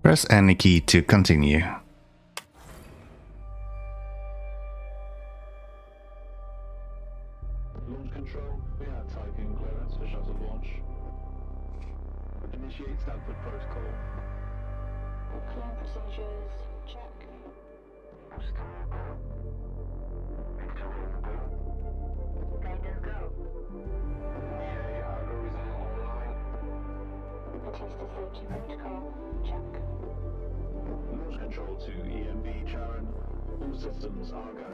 Press any key to continue. Launch control, we have Tiqqun clearance for shuttle launch. Initiate Stanford protocol. Clear procedures, check. Guidance go. EA algorithm online. Batista safety protocol, check. Launch control to EMB Charon. All systems are go.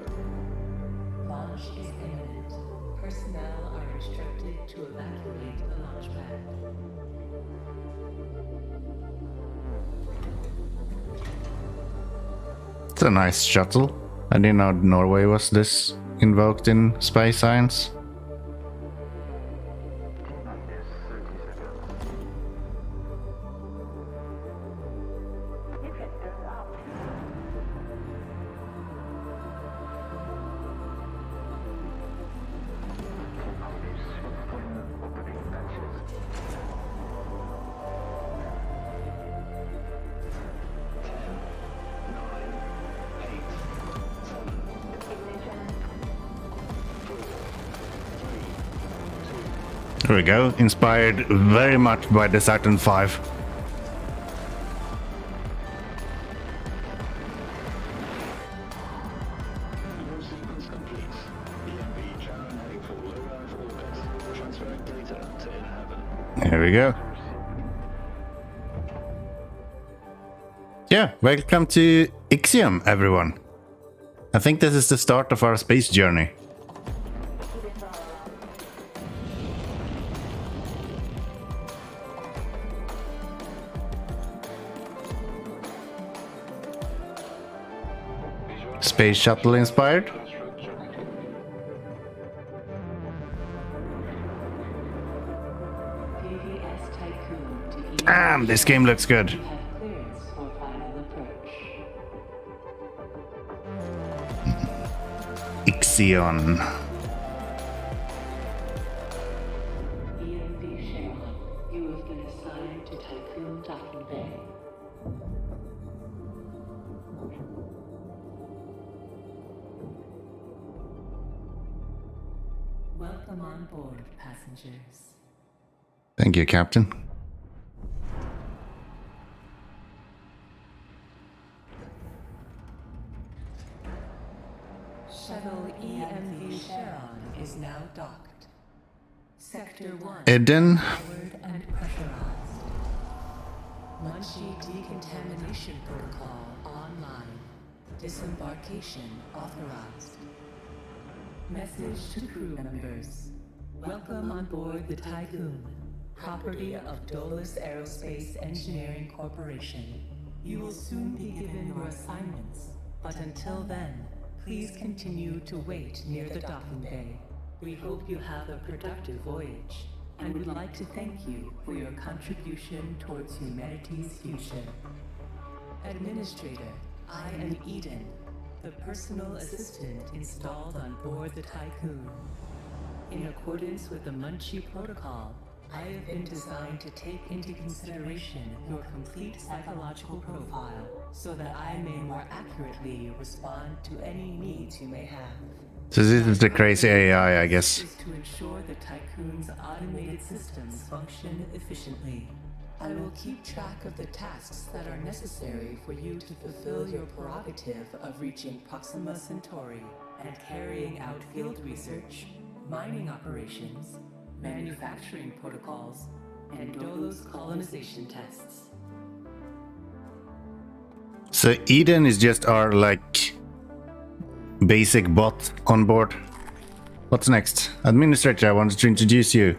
Launch is imminent. Personnel are instructed to evacuate the launch pad. It's a nice shuttle. I didn't know Norway was this invoked in space science. There we go, inspired very much by the Saturn V. Launch sequence complete. EMB Charon heading for low Earth orbit. Transferring data to inner heaven. There we go. Yeah, welcome to Ixion, everyone. I think this is the start of our space journey. Space shuttle inspired. PVS Tiqqun to EMB. Damn, this game looks good. You have clearance for final approach. Ixion. EMB Sharon, you have been assigned to Tiqqun Docking Bay. Welcome on board, passengers. Thank you, Captain. Shuttle EMB Sharon is now docked. Sector 1 Eden. powered and pressurized. Munchie decontamination protocol online. Disembarkation authorized. Message to crew members. Welcome on board the Tiqqun, property of DOLOS Aerospace Engineering Corporation. You will soon be given your assignments, but until then, please continue to wait near the docking bay. We hope you have a productive voyage, and would like to thank you for your contribution towards humanity's future. Administrator, I am Eden, the personal assistant installed on board the Tiqqun. In accordance with the Munchie Protocol, I have been designed to take into consideration your complete psychological profile so that I may more accurately respond to any needs you may have. So this is the crazy AI, I guess. Is to ensure the Tiqqun's automated systems function efficiently. I will keep track of the tasks that are necessary for you to fulfill your prerogative of reaching Proxima Centauri and carrying out field research, mining operations, manufacturing protocols, and DOLOS colonization tests. So Eden is just our, like, basic bot on board. What's next? Administrator, I wanted to introduce you.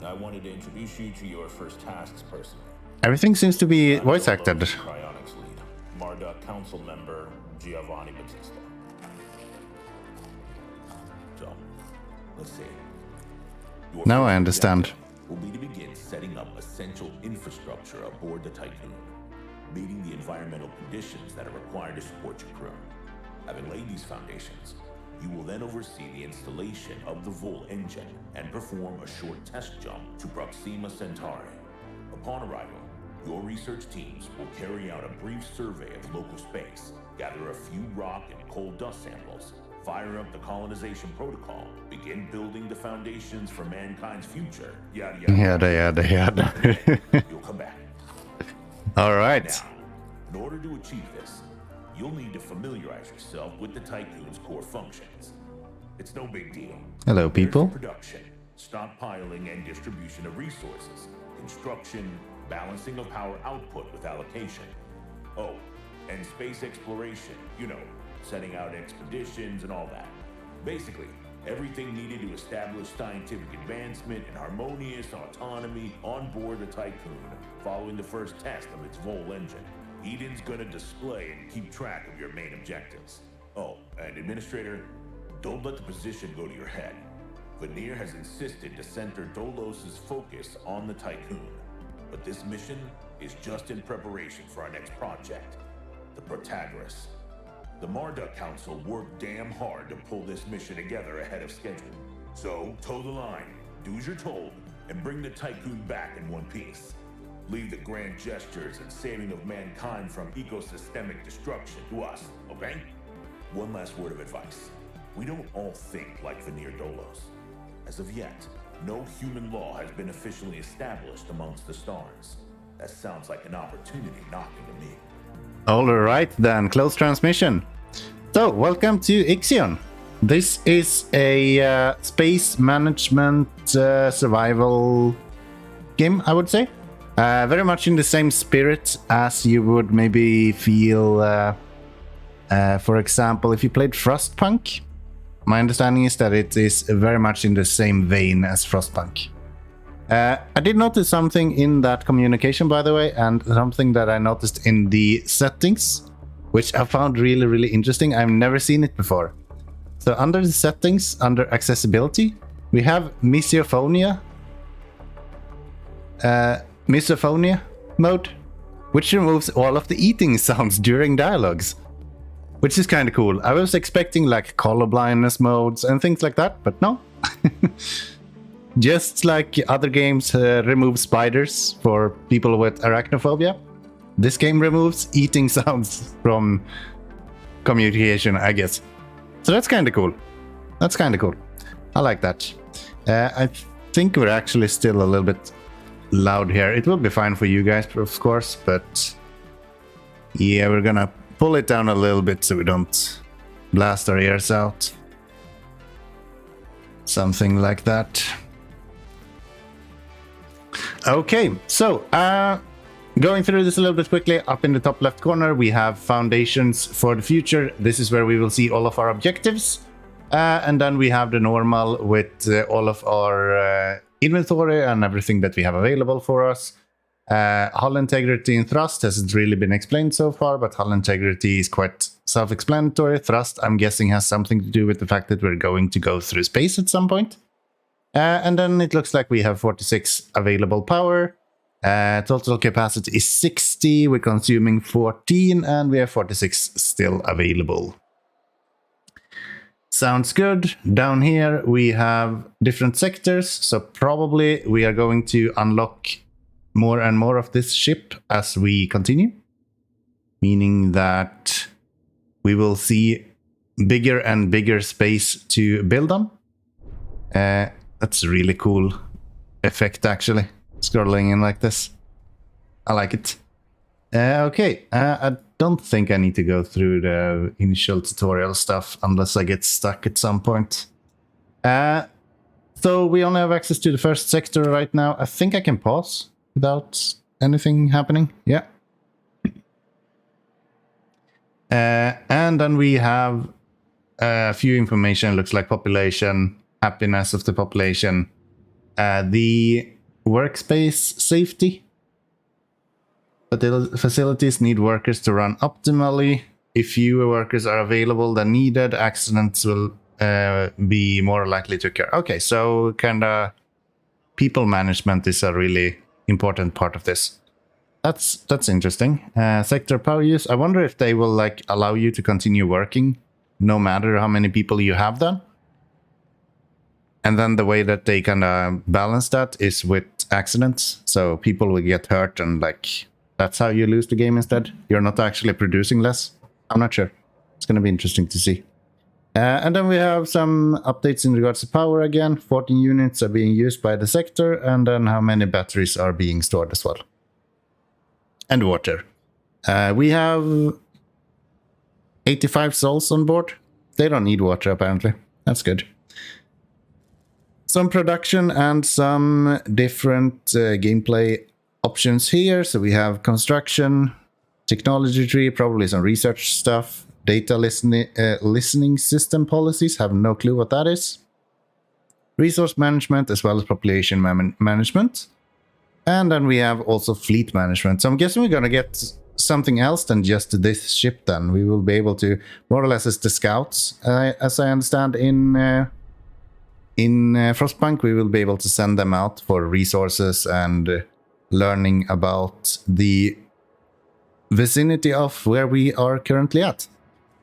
I wanted to introduce you to your first tasks personally. Everything seems to be I'm voice DOLOS acted. Cryonics lead, Marduk council member Giovanni Batista. So, let's see. Your Now first I understand. objective will be to begin setting up essential infrastructure aboard the Tiqqun, meeting the environmental conditions that are required to support your crew. Having laid these foundations, you will then oversee the installation of the Vol engine and perform a short test jump to Proxima Centauri. Upon arrival, Your research teams will carry out a brief survey of local space, gather a few rock and coal dust samples, fire up the colonization protocol, begin building the foundations for mankind's future, yada yada. Yada. You'll come back. All right. Now, in order to achieve this, you'll need to familiarize yourself with the Tiqqun's core functions. It's no big deal. Hello, There's people. production, stockpiling and distribution of resources, construction, balancing of power output with allocation. Oh, and space exploration, you know, setting out expeditions and all that. Basically, everything needed to establish scientific advancement and harmonious autonomy on board the Tiqqun following the first test of its Vol engine. Eden's gonna display and keep track of your main objectives. Oh, and Administrator, don't let the position go to your head. Veneer has insisted to center DOLOS' focus on the Tiqqun. But this mission is just in preparation for our next project, the Protagoras. The Marduk Council worked damn hard to pull this mission together ahead of schedule. So, toe the line, do as you're told, and bring the Tiqqun back in one piece. Leave the grand gestures and saving of mankind from ecosystemic destruction to us, okay? One last word of advice. We don't all think like Veneer DOLOS. As of yet, no human law has been officially established amongst the stars. That sounds like an opportunity knocking to me. All right, then. Close transmission. So, welcome to Ixion. This is a space management survival game, I would say. Very much in the same spirit as you would maybe feel, for example, if you played Frostpunk. My understanding is that it is very much in the same vein as Frostpunk. I did notice something in that communication, by the way, and something that I noticed in the settings, which I found really, really interesting. I've never seen it before. So under the settings, under accessibility, we have misophonia mode, which removes all of the eating sounds during dialogues. Which is kind of cool. I was expecting like color blindness modes and things like that, but no. Just like other games remove spiders for people with arachnophobia, this game removes eating sounds from communication, I guess. So that's kind of cool. I like that. I think we're actually still a little bit loud here. It will be fine for you guys, of course, but yeah, we're gonna pull it down a little bit so we don't blast our ears out. Something like that. Okay, so going through this a little bit quickly, up in the top left corner we have foundations for the future. This is where we will see all of our objectives. And then we have the normal with all of our inventory and everything that we have available for us. Hull integrity and thrust hasn't really been explained so far, but hull integrity is quite self-explanatory. Thrust, I'm guessing, has something to do with the fact that we're going to go through space at some point. And then it looks like we have 46 available power. Total capacity is 60, we're consuming 14, and we have 46 still available. Sounds good. Down here we have different sectors, so probably we are going to unlock more and more of this ship as we continue, meaning that we will see bigger and bigger space to build on. That's a really cool effect, actually, scrolling in like this. I like it. Okay, I don't think I need to go through the initial tutorial stuff unless I get stuck at some point. So we only have access to the first sector right now. I think I can pause without anything happening. Yeah. And then we have a few information. Looks like population, happiness of the population, the workspace safety. But the facilities need workers to run optimally. If fewer workers are available than needed, accidents will be more likely to occur. Okay, so kind of people management is a really important part of this. That's interesting. Sector power use. I wonder if they will like allow you to continue working no matter how many people you have done. And then the way that they kind of balance that is with accidents. So people will get hurt and like that's how you lose the game instead. You're not actually producing less. I'm not sure. It's going to be interesting to see. And then we have some updates in regards to power again. 14 units are being used by the sector, and then how many batteries are being stored as well. And water. We have 85 souls on board. They don't need water, apparently. That's good. Some production and some different gameplay options here. So we have construction, technology tree, probably some research stuff, data listening system policies, have no clue what that is. Resource management as well as population management. And then we have also fleet management. So I'm guessing we're going to get something else than just this ship then. We will be able to, more or less as the scouts, as I understand in Frostpunk, we will be able to send them out for resources and learning about the vicinity of where we are currently at.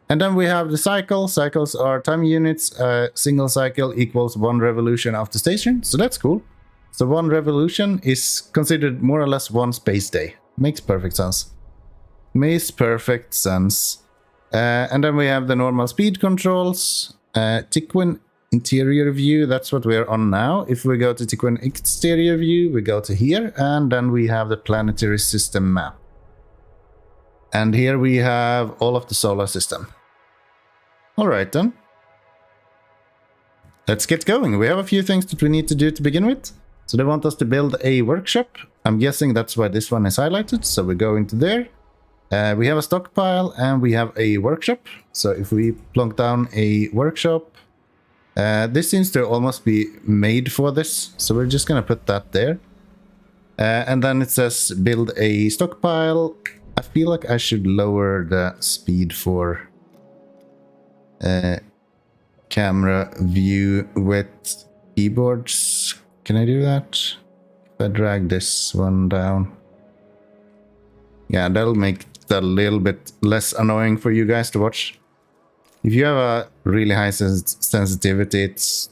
And then we have the cycle. Cycles are time units. Single cycle equals 1 revolution of the station. So that's cool. So 1 revolution is considered more or less 1 space day. Makes perfect sense. Makes perfect sense. And then we have the normal speed controls. Tiqqun interior view, that's what we're on now. If we go to Tiqqun exterior view, we go to here, and then we have the planetary system map. And here we have all of the solar system. Alright then. Let's get going. We have a few things that we need to do to begin with. So they want us to build a workshop. I'm guessing that's why this one is highlighted. So we go into there. We have a stockpile and we have a workshop. So if we plunk down a workshop, this seems to almost be made for this. So we're just going to put that there. And then it says build a stockpile. I feel like I should lower the speed for camera view with keyboards. Can I do that? If I drag this one down. Yeah, that'll make it a little bit less annoying for you guys to watch. If you have a really high sensitivity, it's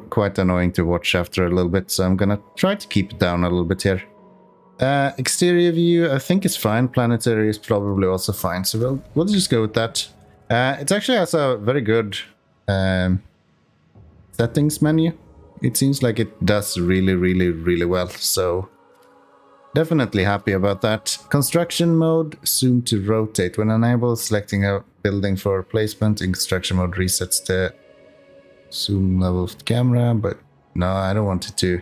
quite annoying to watch after a little bit. So I'm gonna try to keep it down a little bit here. Exterior view, I think is fine. Planetary is probably also fine. So we'll just go with that. It actually has a very good settings menu. It seems like it does really well. So definitely happy about that. Construction mode, zoom to rotate. When enabled, selecting a building for placement in construction mode resets the zoom level of the camera. But no, I don't want it to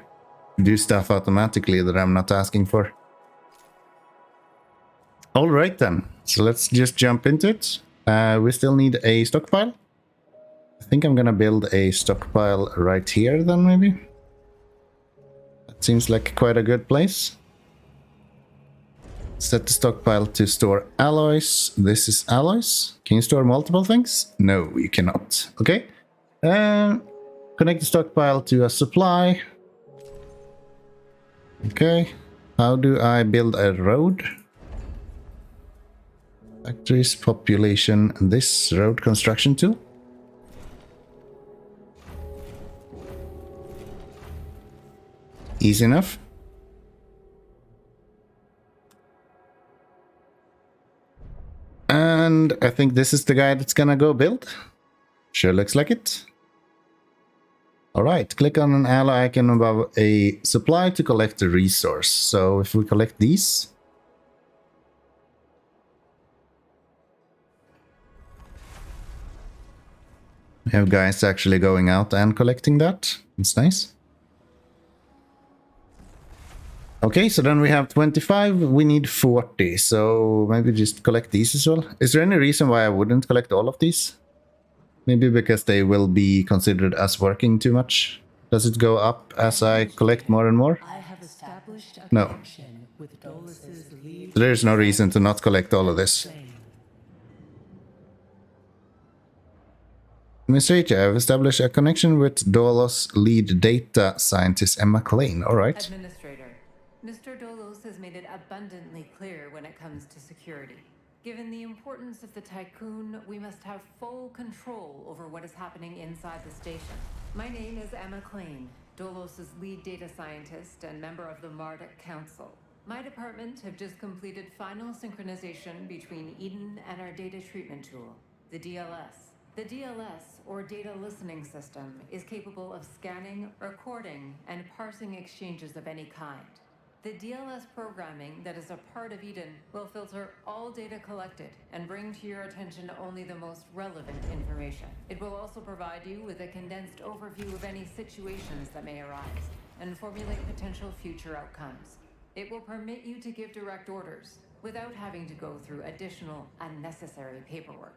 do stuff automatically that I'm not asking for. All right then, so let's just jump into it. We still need a stockpile. I think I'm gonna build a stockpile right here then, maybe. That seems like quite a good place. Set the stockpile to store alloys. This is alloys. Can you store multiple things? No, you cannot. Okay. Connect the stockpile to a supply. Okay, how do I build a road? Factories, population, this road construction tool. Easy enough. And I think this is the guy that's gonna go build. Sure looks like it. Alright, click on an ally icon above a supply to collect a resource. So if we collect these. We have guys actually going out and collecting that. It's nice. Okay, so then we have 25, we need 40. So maybe just collect these as well. Is there any reason why I wouldn't collect all of these? Maybe because they will be considered as working too much. Does it go up as I collect more and more? I have established a No. connection with DOLOS lead. So there's no reason to not collect all of this. Administrator, I've established a connection with DOLOS lead data scientist Emma Klein. Alright. Administrator, Mr. DOLOS has made it abundantly clear when it comes to security. Given the importance of the Tiqqun, we must have full control over what is happening inside the station. My name is Emma Klein, DOLOS' lead data scientist and member of the Marduk Council. My department have just completed final synchronization between Eden and our data treatment tool, the DLS. The DLS, or Data Listening System, is capable of scanning, recording, and parsing exchanges of any kind. The DLS programming that is a part of Eden will filter all data collected and bring to your attention only the most relevant information. It will also provide you with a condensed overview of any situations that may arise and formulate potential future outcomes. It will permit you to give direct orders without having to go through additional unnecessary paperwork.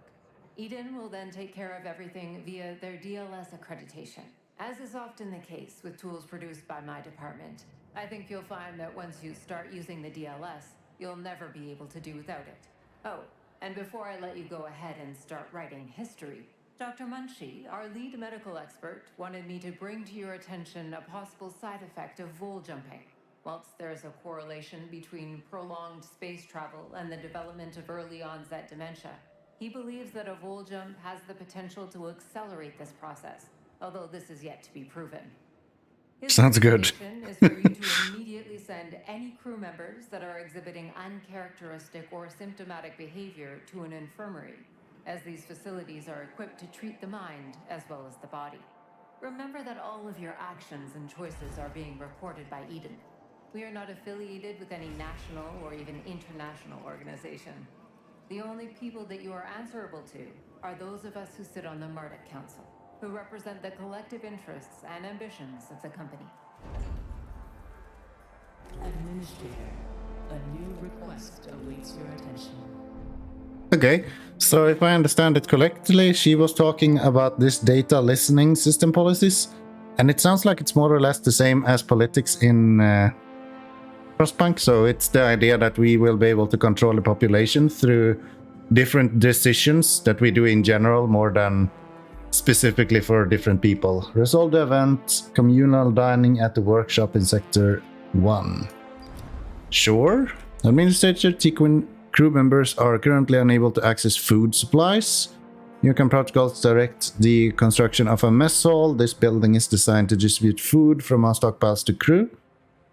Eden will then take care of everything via their DLS accreditation. As is often the case with tools produced by my department, I think you'll find that once you start using the DLS, you'll never be able to do without it. Oh, and before I let you go ahead and start writing history, Dr. Munchie, our lead medical expert, wanted me to bring to your attention a possible side effect of vol jumping. Whilst there's a correlation between prolonged space travel and the development of early onset dementia, he believes that a vol jump has the potential to accelerate this process, although this is yet to be proven. His Sounds good. recommendation is for you to immediately send any crew members that are exhibiting uncharacteristic or symptomatic behavior to an infirmary, as these facilities are equipped to treat the mind as well as the body. Remember that all of your actions and choices are being recorded by Eden. We are not affiliated with any national or even international organization. The only people that you are answerable to are those of us who sit on the Marduk Council, who represent the collective interests and ambitions of the company. Administrator, a new request awaits your attention. Okay, so if I understand it correctly, she was talking about this data listening system policies, and it sounds like it's more or less the same as politics in Frostpunk. So it's the idea that we will be able to control the population through different decisions that we do in general, more than specifically for different people. Resolve the event, communal dining at the workshop in Sector 1. Sure. Administrator Tiqqun crew members are currently unable to access food supplies. You can protocols direct the construction of a mess hall. This building is designed to distribute food from our stockpiles to crew.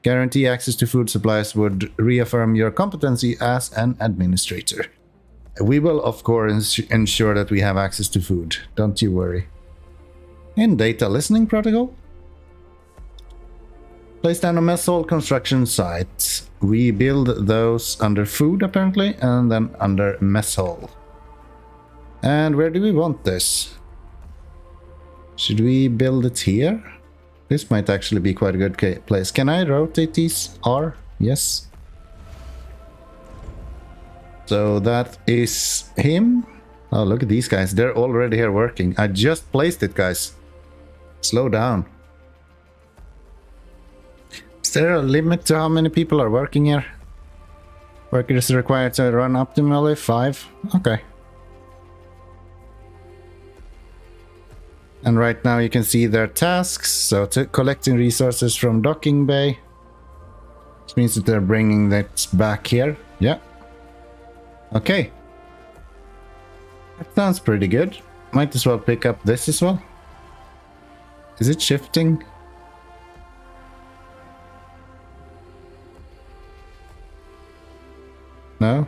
Guarantee access to food supplies would reaffirm your competency as an administrator. We will, of course, ensure that we have access to food. Don't you worry. In data listening protocol, place down a mess hall construction site. We build those under food, apparently, and then under mess hall. And where do we want this? Should we build it here? This might actually be quite a good place. Can I rotate these? R? Yes. So that is him. Oh, look at these guys. They're already here working. I just placed it, guys. Slow down. Is there a limit to how many people are working here? Workers required to run optimally? 5? Okay. And right now you can see their tasks. So collecting resources from docking bay. Which means that they're bringing that back here. Yeah. Okay. That sounds pretty good. Might as well pick up this as well. Is it shifting? No?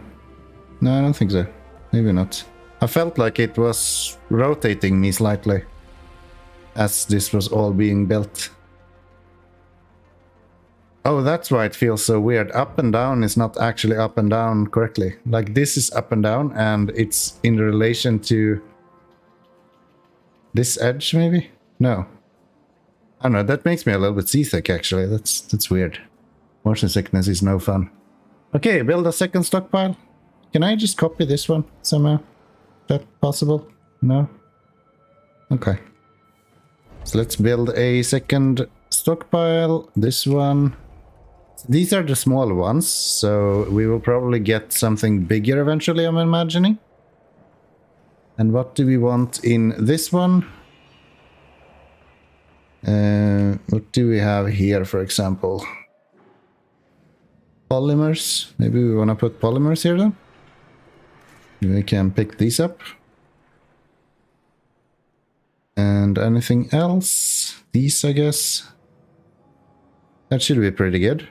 No, I don't think so. Maybe not. I felt like it was rotating me slightly as this was all being built. Oh, that's why it feels so weird. Up and down is not actually up and down correctly. Like this is up and down and it's in relation to this edge maybe? No. I don't know, that makes me a little bit seasick actually. That's weird. Motion sickness is no fun. Okay, build a second stockpile. Can I just copy this one somehow? Is that possible? No? Okay. So let's build a second stockpile. This one. These are the small ones, so we will probably get something bigger eventually, I'm imagining. And what do we want in this one? What do we have here, for example? Polymers. Maybe we want to put polymers here then? We can pick these up. And anything else? These, I guess. That should be pretty good.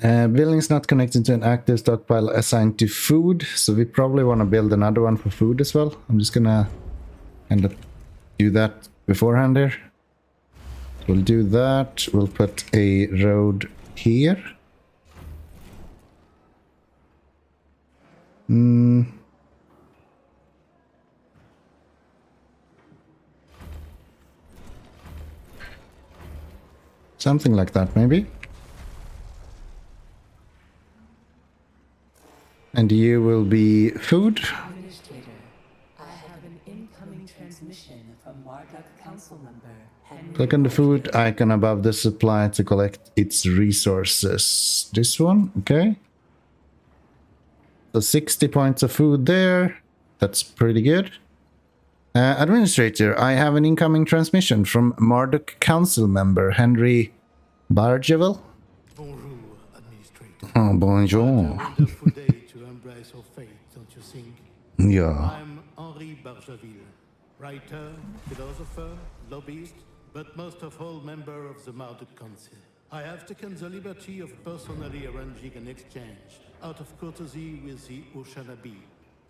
Building's not connected to an active stockpile assigned to food, so we probably want to build another one for food as well. I'm just gonna kind of do that beforehand here. We'll do that. We'll put a road here. Something like that, maybe. And you will be food. Administrator, I have an incoming transmission from Marduk Council member Henry. Click on the food icon above the supply to collect its resources. This one, okay. So 60 points of food there. That's pretty good. Administrator, I have an incoming transmission from Marduk Council member Henry Bargeville. Bonjour, Administrator. Oh, bonjour. Wonderful day to embrace our fate, don't you think? Yeah. I'm Henri Bargeville, writer, philosopher, lobbyist, but most of all member of the Marduk Council. I have taken the liberty of personally arranging an exchange out of courtesy with the Oceana Bee,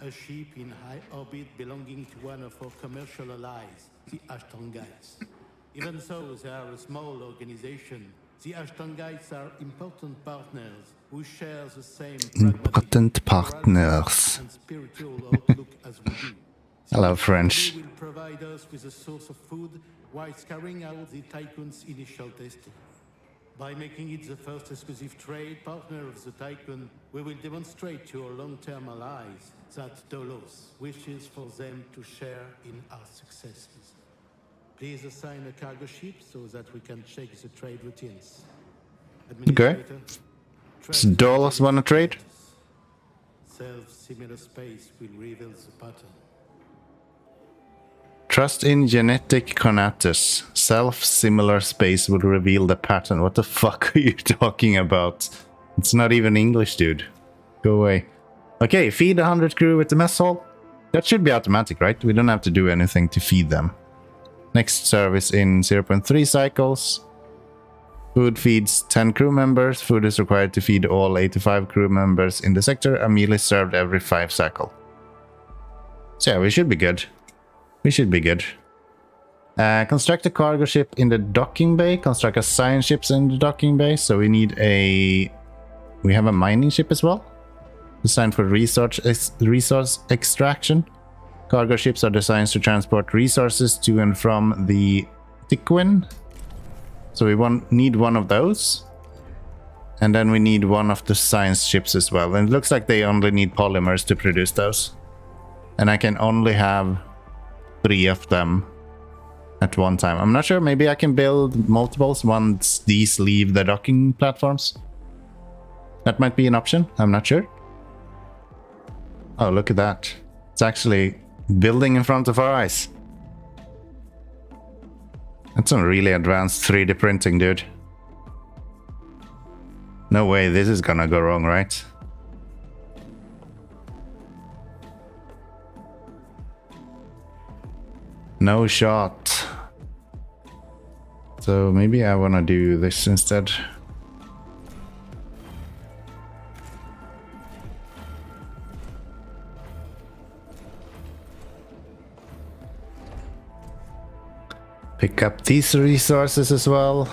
a ship in high orbit belonging to one of our commercial allies, the Ashtongites. Even though they are a small organization, the Ashtongites are important partners who share the same Important pragmatic, partners. and spiritual outlook as we do. Hello, French. They will provide us with a source of food whilst carrying out the Tiqqun's initial testing. By making it the first exclusive trade partner of the Tiqqun, we will demonstrate to our long-term allies that DOLOS wishes for them to share in our successes. Please assign a cargo ship so that we can check the trade routines. Administrator, Does DOLOS wanna trade? Self-similar space will reveal the pattern. Trust in genetic conatus. Self-similar space will reveal the pattern. What the fuck are you talking about? It's not even English, dude. Go away. Okay, feed 100 crew with the mess hall. That should be automatic, right? We don't have to do anything to feed them. Next service in 0.3 cycles. Food feeds 10 crew members. Food is required to feed all 85 crew members in the sector. A meal is served every 5 cycle. So yeah, we should be good. We should be good. Construct a cargo ship in the docking bay. Construct a science ships in the docking bay. So we need a... We have a mining ship as well. Designed for resource extraction. Cargo ships are designed to transport resources to and from the Tiqqun. So we need one of those. And then we need one of the science ships as well. And it looks like they only need polymers to produce those. And I can only have 3 of them at one time. I'm not sure, maybe I can build multiples once these leave the docking platforms. That might be an option, I'm not sure. Oh, look at that. It's actually building in front of our eyes. That's some really advanced 3D printing, dude. No way this is gonna go wrong, right? No shot. So maybe I wanna do this instead. Pick up these resources as well.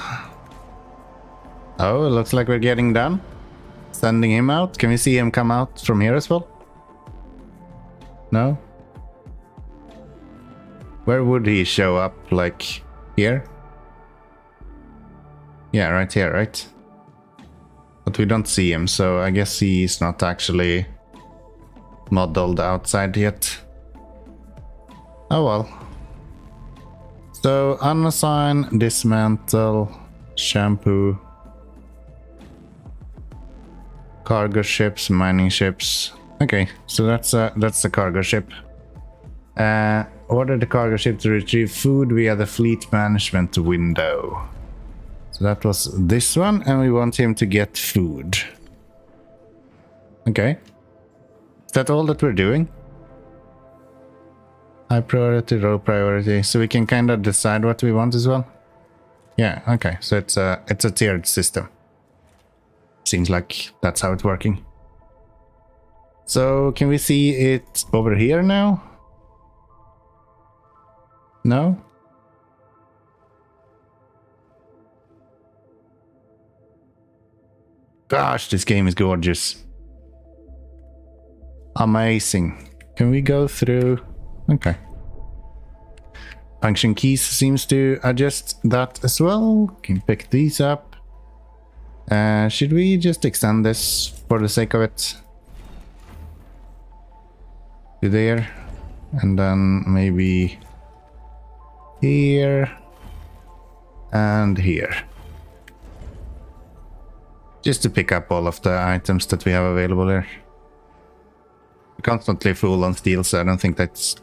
Oh, it looks like we're getting done. Sending him out. Can we see him come out from here as well? No? Where would he show up? Like here? Yeah, right here, right? But we don't see him, so I guess he's not actually modeled outside yet. Oh well. So unassign, dismantle, shampoo, cargo ships, mining ships. Okay, so that's the cargo ship. Order the cargo ship to retrieve food via the fleet management window. So that was this one, and we want him to get food. Okay. Is that all that we're doing? High priority, low priority, so we can kind of decide what we want as well. Yeah, okay, so it's a tiered system. Seems like that's how it's working. So can we see it over here now? No? Gosh, this game is gorgeous. Amazing. Can we go through? Okay. Function keys seems to adjust that as well. Can pick these up. Should we just extend this for the sake of it? To there. And then maybe here. And here. Just to pick up all of the items that we have available here. We're constantly full on steel, so I don't think that's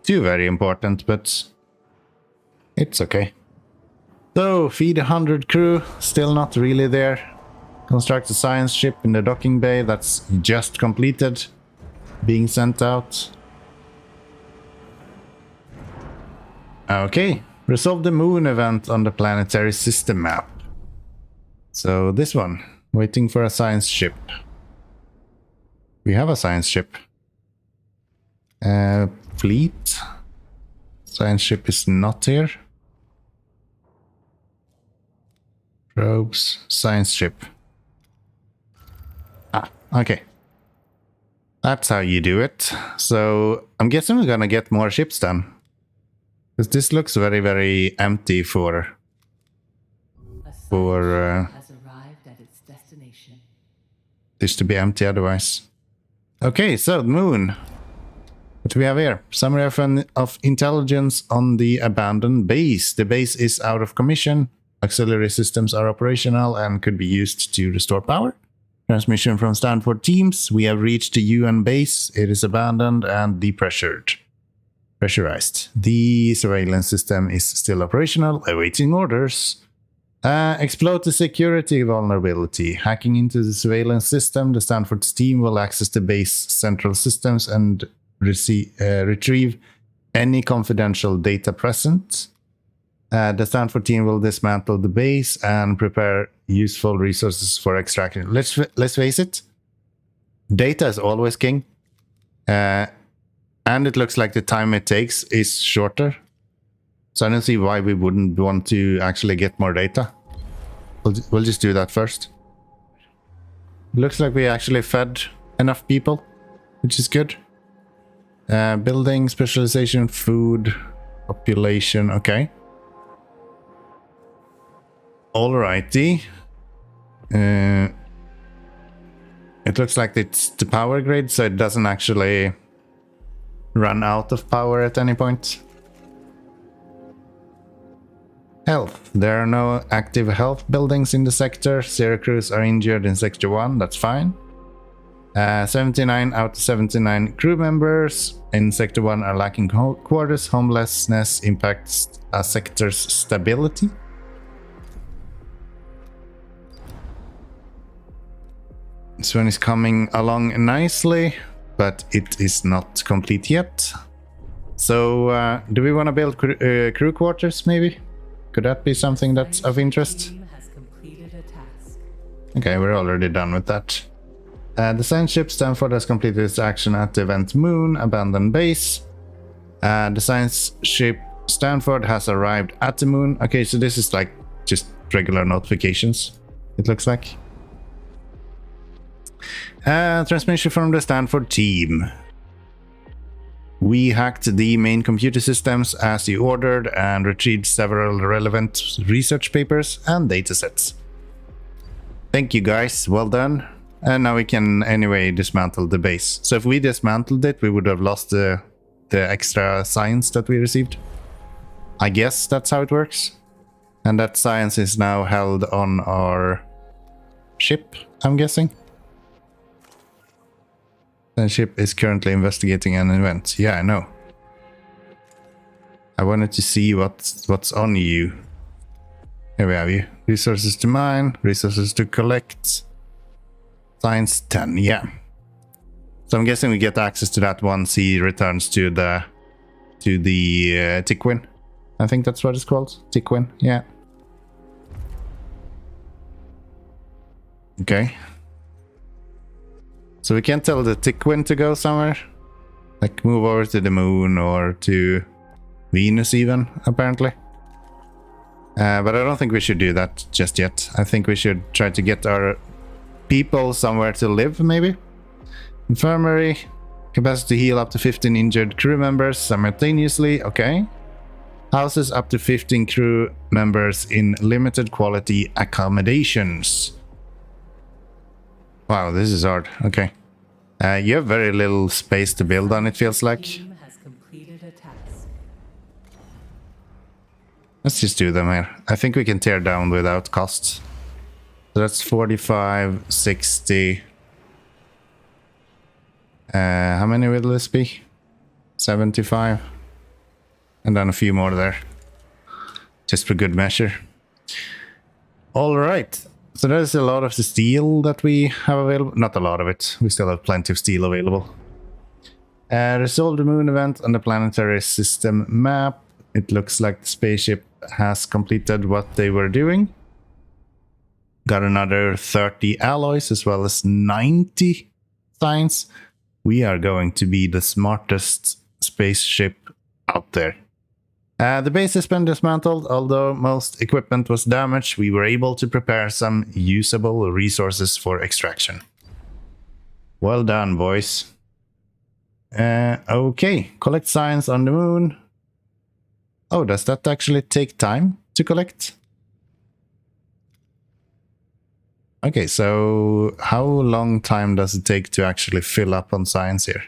too very important, but it's okay. So, feed 100 crew, still not really there. Construct a science ship in the docking bay, that's just completed. Being sent out. Okay, resolve the moon event on the planetary system map. So this one, waiting for a science ship. We have a science ship. Fleet. Science ship is not here. Probes, science ship. Ah, okay. That's how you do it. So I'm guessing we're gonna get more ships then. Because this looks very, very empty for has arrived at its destination. this to be empty otherwise. Okay, so moon. What do we have here? Summary of intelligence on the abandoned base. The base is out of commission. Auxiliary systems are operational and could be used to restore power. Transmission from Stanford teams. We have reached the UN base. It is abandoned and depressurized. The surveillance system is still operational, awaiting orders. Exploit the security vulnerability. Hacking into the surveillance system, the Stanford's team will access the base central systems and retrieve any confidential data present. The Stanford team will dismantle the base and prepare useful resources for extraction. Let's face it, data is always king. And it looks like the time it takes is shorter. So I don't see why we wouldn't want to actually get more data. We'll just do that first. Looks like we actually fed enough people, which is good. Building, specialization, food, population, okay. Alrighty. It looks like it's the power grid, so it doesn't actually run out of power at any point. Health. There are no active health buildings in the sector. 0 crews are injured in Sector 1, that's fine. 79 out of 79 crew members in Sector 1 are lacking quarters. Homelessness impacts a sector's stability. This one is coming along nicely, but it is not complete yet. So, do we want to build crew quarters, maybe? Could that be something that's of interest? Has completed a task. Okay, we're already done with that. The science ship Stanford has completed its action at the event Moon, abandoned base. The science ship Stanford has arrived at the moon. Okay, so this is like just regular notifications, it looks like. Transmission from the Stanford team. We hacked the main computer systems as you ordered and retrieved several relevant research papers and datasets. Thank you guys, well done. And now we can anyway dismantle the base. So if we dismantled it, we would have lost the extra science that we received. I guess that's how it works. And that science is now held on our ship, I'm guessing. The ship is currently investigating an event. Yeah, I know. I wanted to see what's on you. Here we have you. Resources to mine, resources to collect. Science 10, yeah. So I'm guessing we get access to that once he returns to the Tiqqun. I think that's what it's called. Tiqqun, yeah. Okay. So we can't tell the Tiqqun to go somewhere? Like move over to the moon or to Venus even, apparently. But I don't think we should do that just yet. I think we should try to get our people somewhere to live, maybe? Infirmary. Capacity to heal up to 15 injured crew members simultaneously. Okay. Houses up to 15 crew members in limited quality accommodations. Wow, this is hard. Okay. You have very little space to build on, it feels like. Team has completed a task. Let's just do them here. I think we can tear down without cost. So that's 45, 60. How many will this be? 75. And then a few more there. Just for good measure. Alright. So there's a lot of the steel that we have available. Not a lot of it. We still have plenty of steel available. Resolve the moon event on the planetary system map. It looks like the spaceship has completed what they were doing. Got another 30 alloys as well as 90 science. We are going to be the smartest spaceship out there. The base has been dismantled. Although most equipment was damaged, we were able to prepare some usable resources for extraction. Well done, boys. Okay, collect science on the moon. Oh, does that actually take time to collect? Okay, so how long time does it take to actually fill up on science here?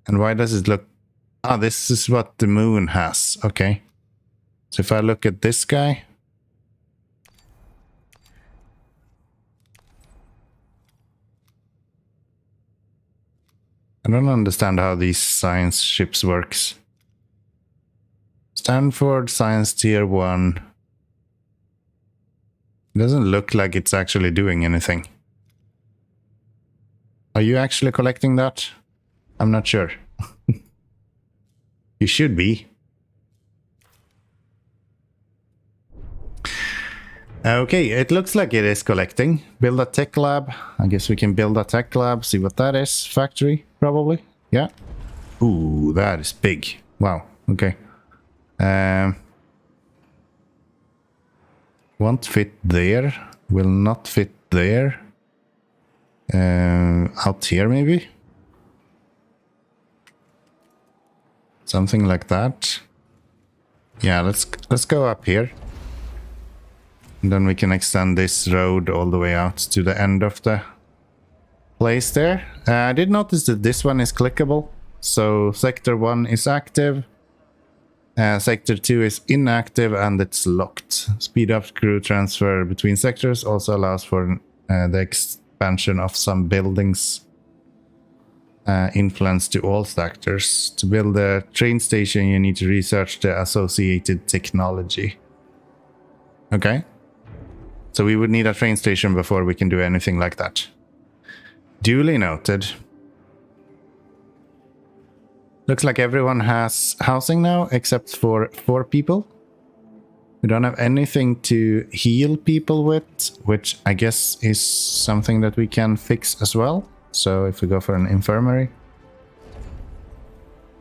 And why does it look... Ah, this is what the moon has. Okay. So if I look at this guy... I don't understand how these science ships works. Stanford Science Tier 1. It doesn't look like it's actually doing anything. Are you actually collecting that? I'm not sure. You should be. Okay, it looks like it is collecting. Build a tech lab. I guess we can build a tech lab, see what that is. Factory, probably. Yeah. Ooh, that is big. Wow, okay. Won't fit there. Will not fit there. Out here, maybe? Something like that. Yeah, let's go up here. And then we can extend this road all the way out to the end of the place there. I did notice that this one is clickable. So Sector 1 is active. Sector 2 is inactive and it's locked. Speed up crew transfer between sectors also allows for the expansion of some buildings. Influence to all sectors. To build a train station, you need to research the associated technology. Okay. So we would need a train station before we can do anything like that. Duly noted. Looks like everyone has housing now, except for 4 people. We don't have anything to heal people with, which I guess is something that we can fix as well. So if we go for an infirmary.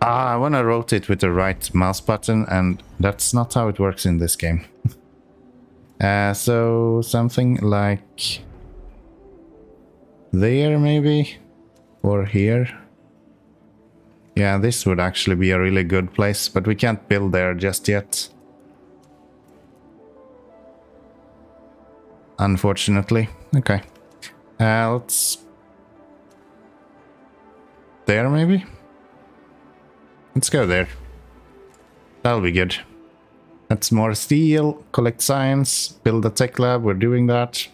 I want to rotate with the right mouse button, and that's not how it works in this game. So something like there maybe, or here. Yeah, this would actually be a really good place, but we can't build there just yet. Unfortunately. Okay. Let's... There maybe? Let's go there. That'll be good. That's more steel, collect science, build a tech lab, we're doing that.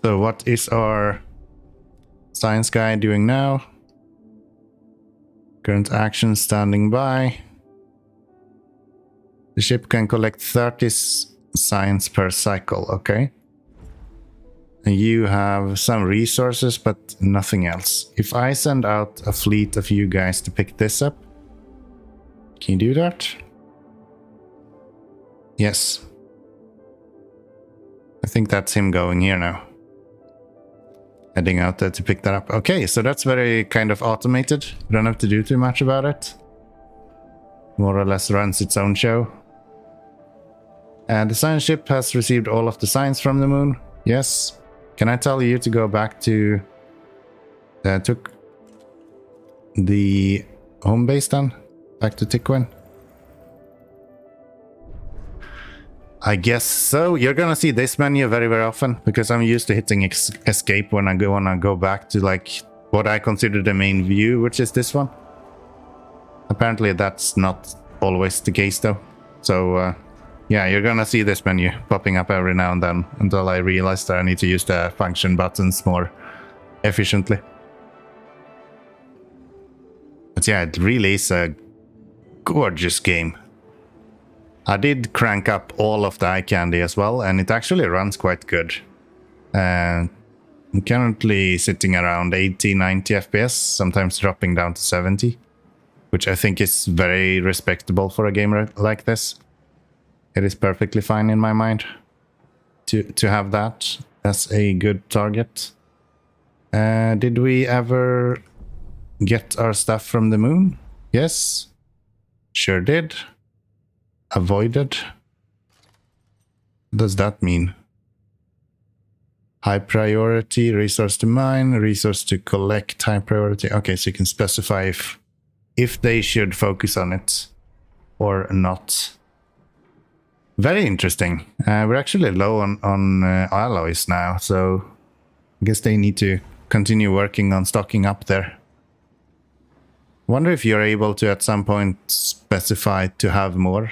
So what is our science guy doing now? Current action standing by. The ship can collect 30 science per cycle, okay. And you have some resources, but nothing else. If I send out a fleet of you guys to pick this up, can you do that? Yes. think that's him going here now. Heading out there to pick that up. Okay, so that's very kind of automated. You don't have to do too much about it. More or less runs its own show. And the science ship has received all of the signs from the moon. Yes. Can I tell you to go back to... took the home base then? Back to Tiqqun? I guess so. You're gonna see this menu very, very often because I'm used to hitting escape when I wanna go back to like what I consider the main view, which is this one. Apparently that's not always the case though. So yeah, you're gonna see this menu popping up every now and then until I realize that I need to use the function buttons more efficiently. But yeah, it really is a gorgeous game. I did crank up all of the eye candy as well, and it actually runs quite good. I'm currently sitting around 80-90 FPS, sometimes dropping down to 70, which I think is very respectable for a game like this. It is perfectly fine in my mind to have that as a good target. Did we ever get our stuff from the moon? Yes, sure did. Avoided. What does that mean? High priority, resource to mine, resource to collect, high priority. Okay, so you can specify if they should focus on it or not. Very interesting. We're actually low on alloys now, so I guess they need to continue working on stocking up there. Wonder if you're able to at some point specify to have more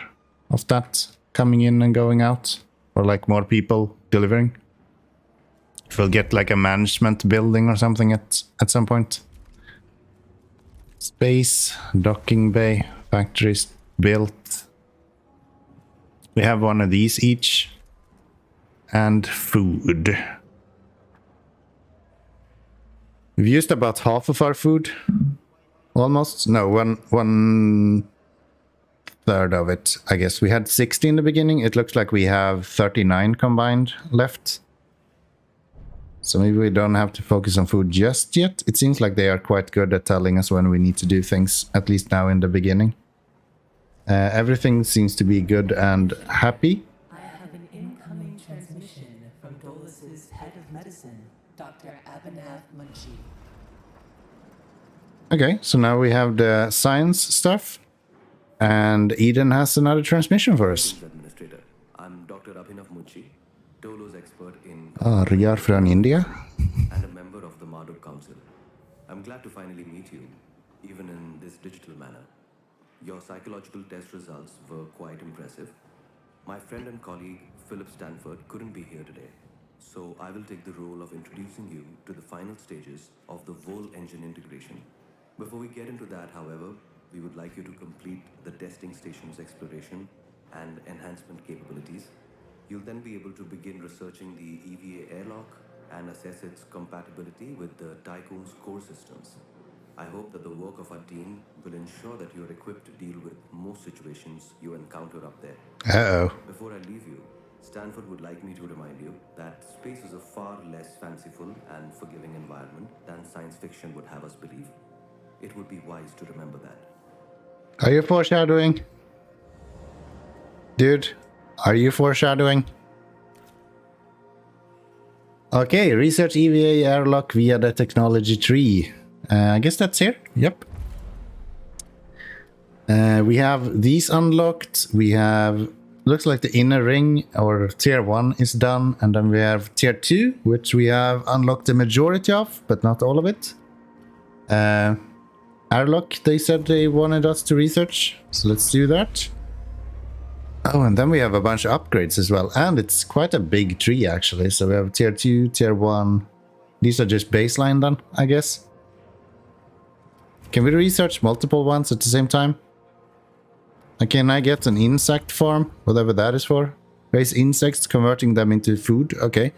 of that coming in and going out, or like more people delivering. If we'll get like a management building or something at some point. Space, docking bay, factories built. We have one of these each. And food. We've used about half of our food. Almost. No, one third of it, I guess. We had 60 in the beginning. It looks like we have 39 combined left. So maybe we don't have to focus on food just yet. It seems like they are quite good at telling us when we need to do things, at least now in the beginning. Everything seems to be good and happy. I have an incoming transmission from DOLOS's head of medicine, Dr. Abhinav Munshi. Okay, so now we have the science stuff. And Eden has another transmission for us. Administrator. I'm Dr. Abhinav Munshi, DOLOS expert in... You're from India? and a member of the Marduk Council. I'm glad to finally meet you, even in this digital manner. Your psychological test results were quite impressive. My friend and colleague, Philip Stanford, couldn't be here today, so I will take the role of introducing you to the final stages of the Vol engine integration. Before we get into that, however, we would like you to complete the testing station's exploration and enhancement capabilities. You'll then be able to begin researching the EVA airlock and assess its compatibility with the Tiqqun's core systems. I hope that the work of our team will ensure that you're equipped to deal with most situations you encounter up there. Uh-oh. Before I leave you, Stanford would like me to remind you that space is a far less fanciful and forgiving environment than science fiction would have us believe. It would be wise to remember that. Are you foreshadowing? Dude, are you foreshadowing? Okay, research EVA airlock via the technology tree. I guess that's here. Yep. We have these unlocked. We have... Looks like the inner ring or tier 1 is done. And then we have tier 2, which we have unlocked the majority of, but not all of it. Airlock, they said they wanted us to research. So let's do that. Oh, and then we have a bunch of upgrades as well. And it's quite a big tree, actually. So we have tier 2, tier 1. These are just baseline then, I guess. Can we research multiple ones at the same time? Can I get an insect farm? Whatever that is for. Raise insects, converting them into food. Okay.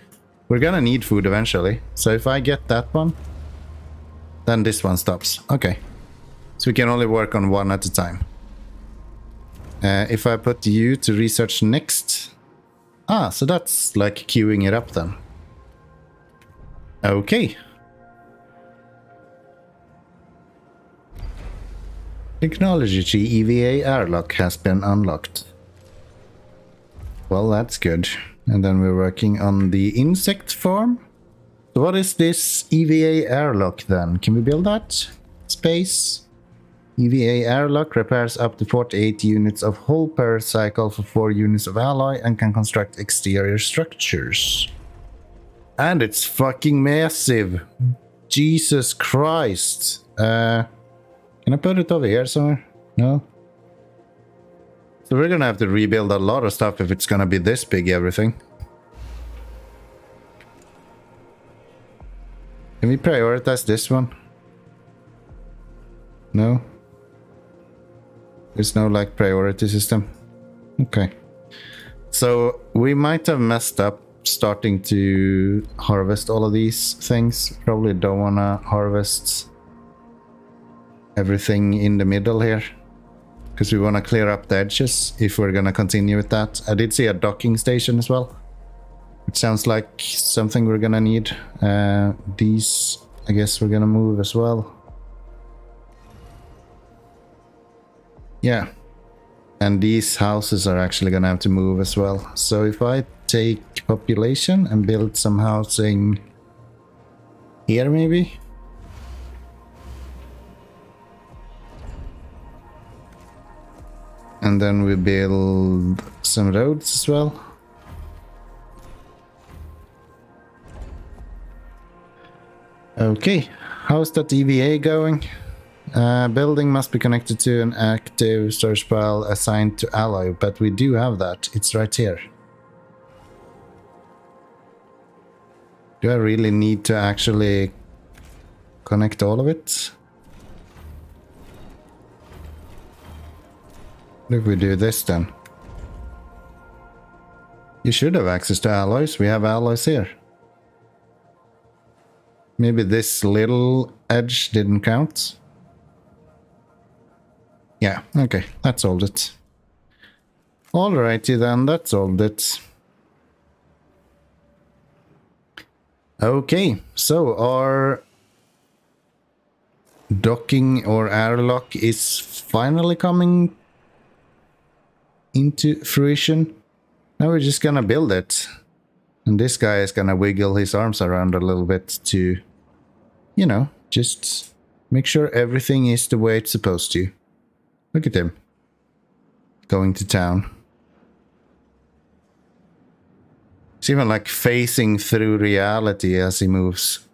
We're gonna need food eventually. So if I get that one, then this one stops. Okay. So we can only work on one at a time. If I put you to research next, Ah, so that's like queuing it up then. Okay. Technology tree EVA airlock has been unlocked. Well, that's good. And then we're working on the insect farm. So what is this EVA airlock then? Can we build that? Space. EVA airlock repairs up to 48 units of hull per cycle for 4 units of alloy and can construct exterior structures. And it's fucking massive. Jesus Christ. Can I put it over here somewhere? No? So we're gonna have to rebuild a lot of stuff if it's gonna be this big, everything. Can we prioritize this one? No? There's no like priority system. Okay. So we might have messed up starting to harvest all of these things. Probably don't wanna harvest everything in the middle here, because we want to clear up the edges if we're gonna continue with that. I did see a docking station as well. It sounds like something we're gonna need. These, I guess we're gonna move as well. Yeah. And these houses are actually gonna have to move as well. So if I take population and build some housing here maybe. And then we build some roads as well. Okay, how's that EVA going? Building must be connected to an active storage pile assigned to alloy, but we do have that. It's right here. Do I really need to actually connect all of it? If we do this then. You should have access to alloys. We have alloys here. Maybe this little edge didn't count. Yeah, okay, that solved it. Alrighty then, that solved it. Okay, so our docking or airlock is finally coming into fruition. Now we're just gonna build it. And this guy is gonna wiggle his arms around a little bit to, you know, just make sure everything is the way it's supposed to. Look at him. Going to town. He's even like facing through reality as he moves.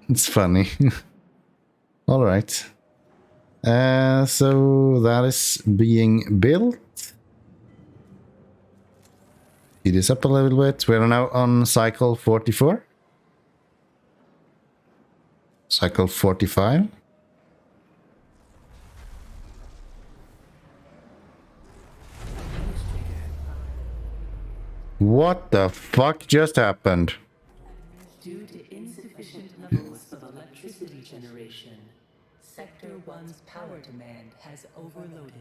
It's funny. Alright. So that is being built. Speed this up a little bit. We're now on cycle 44. Cycle 45. What the fuck just happened? Due to insufficient levels of electricity generation, Sector 1's power demand has overloaded.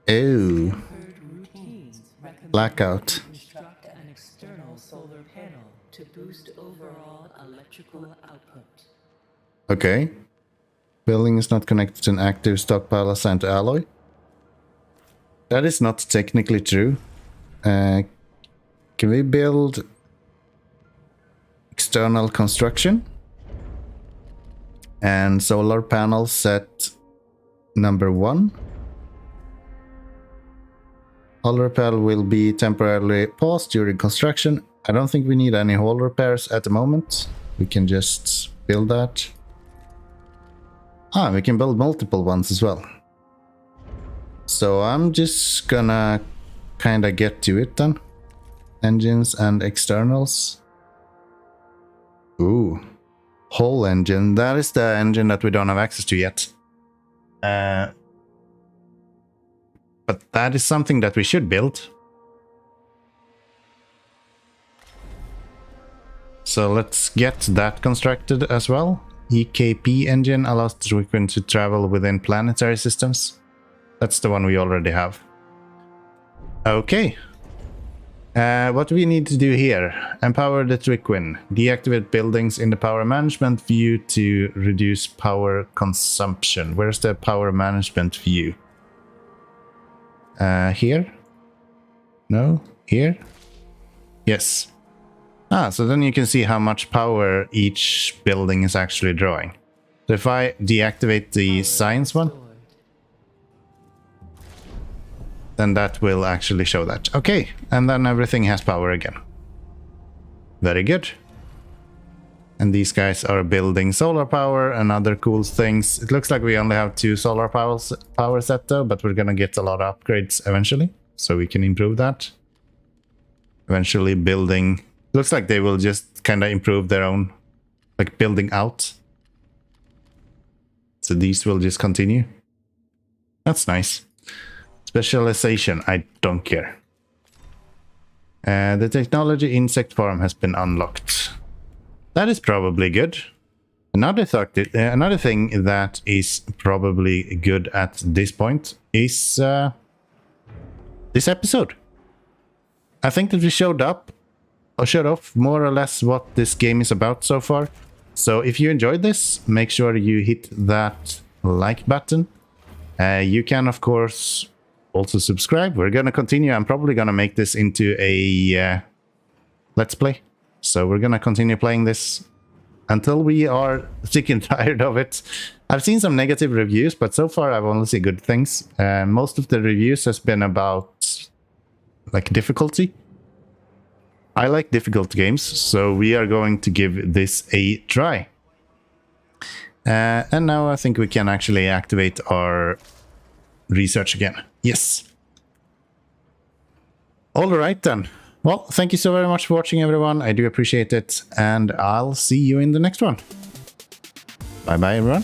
Ew. Tempered routines recommend Blackout. you construct an external solar panel to boost overall electrical output. Okay. Building is not connected to an active stockpile assigned to alloy. That is not technically true. Can we build external construction? And solar panel set number 1. Hull repair will be temporarily paused during construction. I don't think we need any hull repairs at the moment. We can just build that. Ah, we can build multiple ones as well. So I'm just gonna kinda get to it then. Engines and externals. Ooh. Hull engine. That is the engine that we don't have access to yet. But that is something that we should build. So let's get that constructed as well. EKP engine allows the Tiqqun to travel within planetary systems. That's the one we already have. Okay. What do we need to do here? Empower the Tiqqun. Deactivate buildings in the power management view to reduce power consumption. Where's the power management view? Here? No? Here? Yes. Ah, so then you can see how much power each building is actually drawing. So if I deactivate the science one, then that will actually show that. Okay, and then everything has power again. Very good. And these guys are building solar power and other cool things. It looks like we only have 2 solar power set though, but we're gonna get a lot of upgrades eventually, so we can improve that. Eventually building... Looks like they will just kind of improve their own, like building out. So these will just continue. That's nice. Specialization, I don't care. The technology insect farm has been unlocked. That is probably good. Another thing that is probably good at this point is this episode. I think that we showed off more or less what this game is about so far. So if you enjoyed this, make sure you hit that like button. You can, of course, also subscribe. We're gonna continue. I'm probably gonna make this into a let's play. So we're gonna continue playing this until we are sick and tired of it. I've seen some negative reviews, but so far I've only seen good things. Most of the reviews has been about like difficulty. I like difficult games, so we are going to give this a try. And now I think we can actually activate our research again. Yes. All right then. Well, thank you so very much for watching, everyone. I do appreciate it, and I'll see you in the next one. Bye bye, everyone.